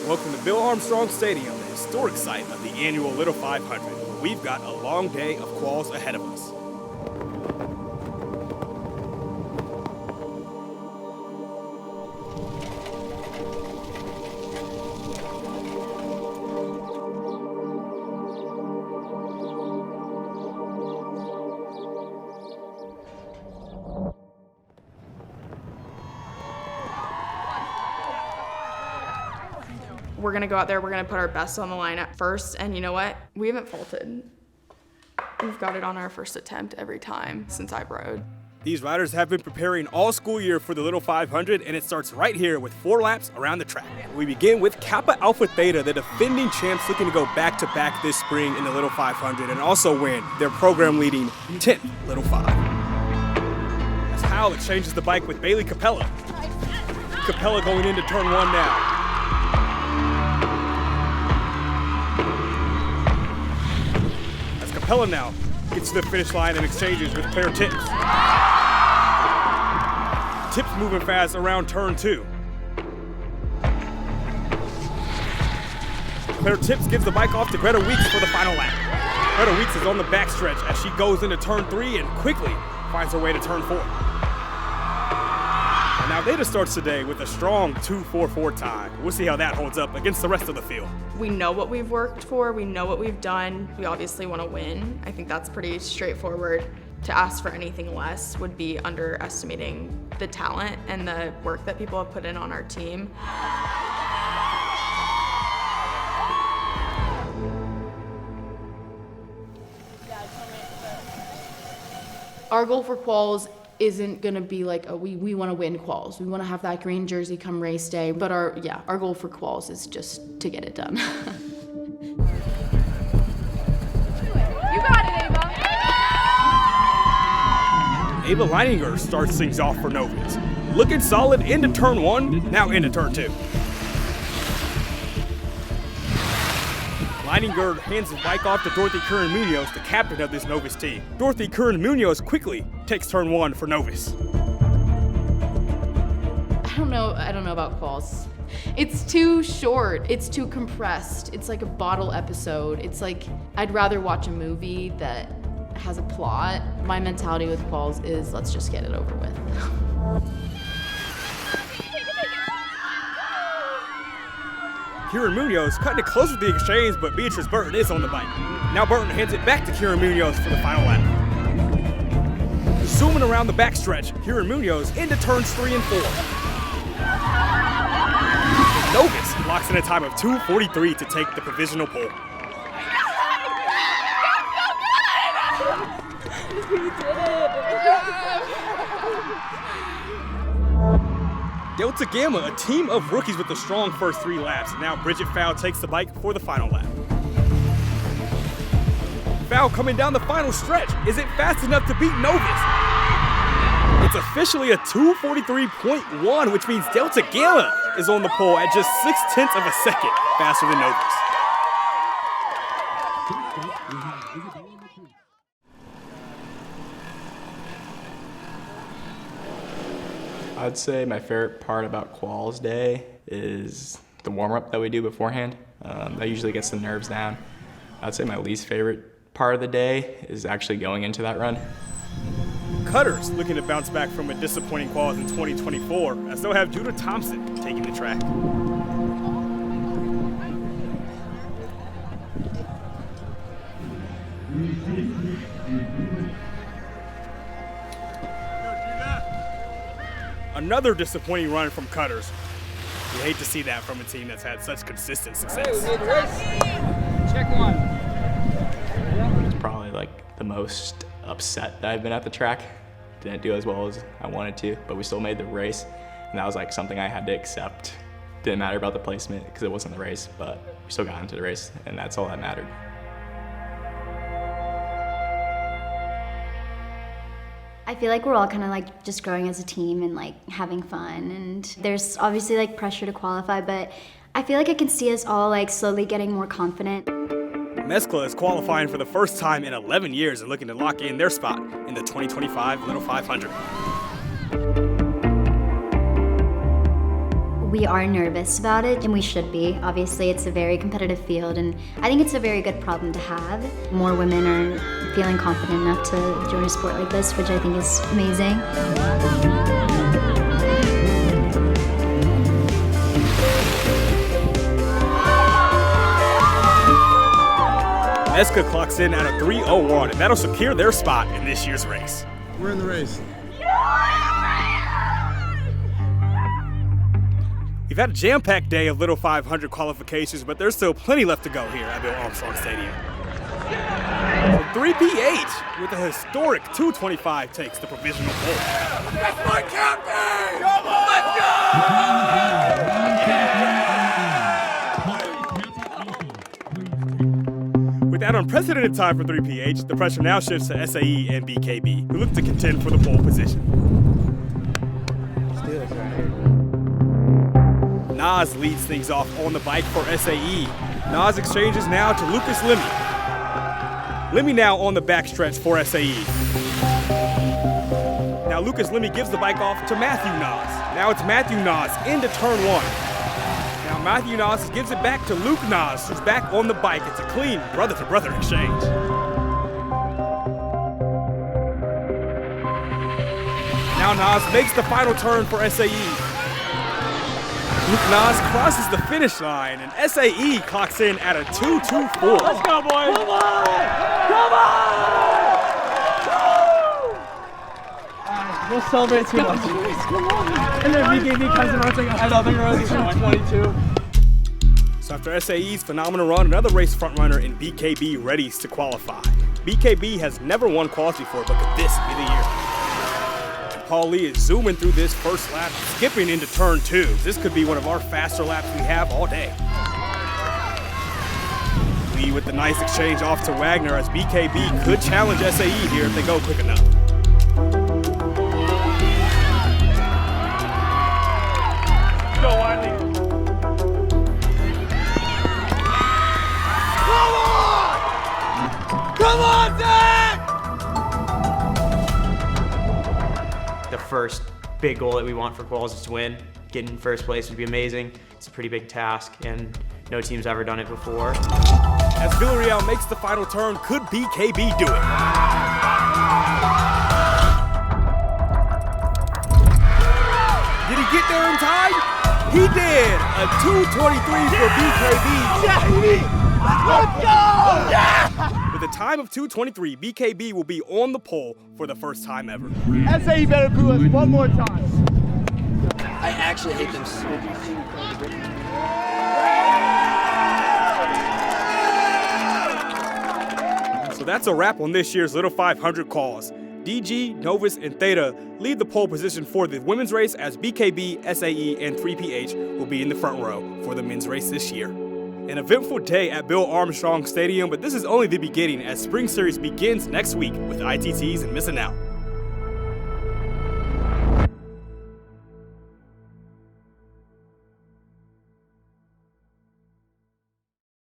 Welcome to Bill Armstrong Stadium, the historic site of the annual Little 500. Where we've got a long day of quals ahead of us. We're gonna go out there, we're gonna put our best on the line at first, and you know what? We haven't faltered. We've got it on our first attempt every time since I've rode. These riders have been preparing all school year for the Little 500, and it starts right here with 4 laps around the track. We begin with Kappa Alpha Theta, the defending champs, looking to go back-to-back this spring in the Little 500 and also win their program-leading 10th Little 5. As Hal exchanges the bike with Bailey Capella. Capella going into turn 1 now. Capella now gets to the finish line and exchanges with Claire Tips. Tips moving fast around turn 2. Claire Tips gives the bike off to Greta Weeks for the final lap. Greta Weeks is on the backstretch as she goes into turn 3 and quickly finds her way to turn 4. And now Theta starts today with a strong 2:44 time. We'll see how that holds up against the rest of the field. We know what we've worked for, we know what we've done. We obviously want to win. I think that's pretty straightforward. To ask for anything less would be underestimating the talent and the work that people have put in on our team. Our goal for quals isn't gonna be like, oh, we wanna win quals. We wanna have that green jersey come race day. But our goal for quals is just to get it done. You got it, Ava. Ava Leininger starts things off for Novus. Looking solid into turn 1, now into turn 2. Leininger hands his bike off to Dorothy Curran-Munoz, the captain of this Novus team. Dorothy Curran-Munoz quickly takes turn 1 for Novus. I don't know about quals. It's too short, it's too compressed. It's like a bottle episode. It's like, I'd rather watch a movie that has a plot. My mentality with quals is, let's just get it over with. Kieran Munoz cutting it close with the exchange, but Beatrice Burton is on the bike. Now Burton hands it back to Kieran Munoz for the final lap. Zooming around the backstretch, Kieran Munoz into turns 3 and 4. Novus locks in a time of 2:43 to take the provisional pole. Delta Gamma, a team of rookies with a strong first 3 laps. Now Bridget Fowl takes the bike for the final lap. Fowl coming down the final stretch. Is it fast enough to beat Novus? It's officially a 2:43.1, which means Delta Gamma is on the pole at just 0.6 of a second faster than Novus. I'd say my favorite part about Quals Day is the warm-up that we do beforehand. That usually gets the nerves down. I'd say my least favorite part of the day is actually going into that run. Cutters looking to bounce back from a disappointing quals in 2024, as they'll have Judah Thompson taking the track. Another disappointing run from Cutters. We hate to see that from a team that's had such consistent success. Check 1. It's probably like the most upset that I've been at the track. Didn't do as well as I wanted to, but we still made the race. And that was like something I had to accept. Didn't matter about the placement because it wasn't the race, but we still got into the race, and that's all that mattered. I feel like we're all kind of like just growing as a team and like having fun, and there's obviously like pressure to qualify, but I feel like I can see us all like slowly getting more confident. Mezcla is qualifying for the first time in 11 years and looking to lock in their spot in the 2025 Little 500. We are nervous about it, and we should be. Obviously, it's a very competitive field, and I think it's a very good problem to have. More women are feeling confident enough to join a sport like this, which I think is amazing. Mezcla clocks in at a 3:01, and that'll secure their spot in this year's race. We're in the race. We've had a jam-packed day of Little 500 qualifications, but there's still plenty left to go here at Bill Armstrong Stadium. So 3PH with a historic 225 takes the provisional pole. That's my captain! Come on! Let's go! With that unprecedented time for 3PH, the pressure now shifts to SAE and BKB, who look to contend for the pole position. Nas leads things off on the bike for SAE. Nas exchanges now to Lucas Lemmy. Lemmy now on the backstretch for SAE. Now Lucas Lemmy gives the bike off to Matthew Nas. Now it's Matthew Nas into turn 1. Now Matthew Nas gives it back to Luke Nas, who's back on the bike. It's a clean brother-to-brother exchange. Now Nas makes the final turn for SAE. Luke Nas crosses the finish line, and SAE clocks in at a 2:24. Let's go, boys! Come on! Come on! We'll celebrate too much. Come on! And then BKB comes in, I know, they're running 2:22. So after SAE's phenomenal run, another race frontrunner in BKB readies to qualify. BKB has never won quals before, but could this be the year? Paul Lee is zooming through this first lap, skipping into turn 2. This could be one of our faster laps we have all day. Lee with the nice exchange off to Wagner, as BKB could challenge SAE here if they go quick enough. Go, Wiley. Come on, Zach! The first big goal that we want for Quals is to win. Getting first place would be amazing. It's a pretty big task, and no team's ever done it before. As Villarreal makes the final turn, could BKB do it? Did he get there in time? He did! A 2:23 for BKB. Let's go! Yeah! With a time of 2:23, BKB will be on the pole for the first time ever. SAE better boo us one more time. I actually hate them so much. So that's a wrap on this year's Little 500 Quals. DG, Novus, and Theta lead the pole position for the women's race, as BKB, SAE, and 3PH will be in the front row for the men's race this year. An eventful day at Bill Armstrong Stadium, but this is only the beginning, as Spring Series begins next week with ITTs and Missing Out.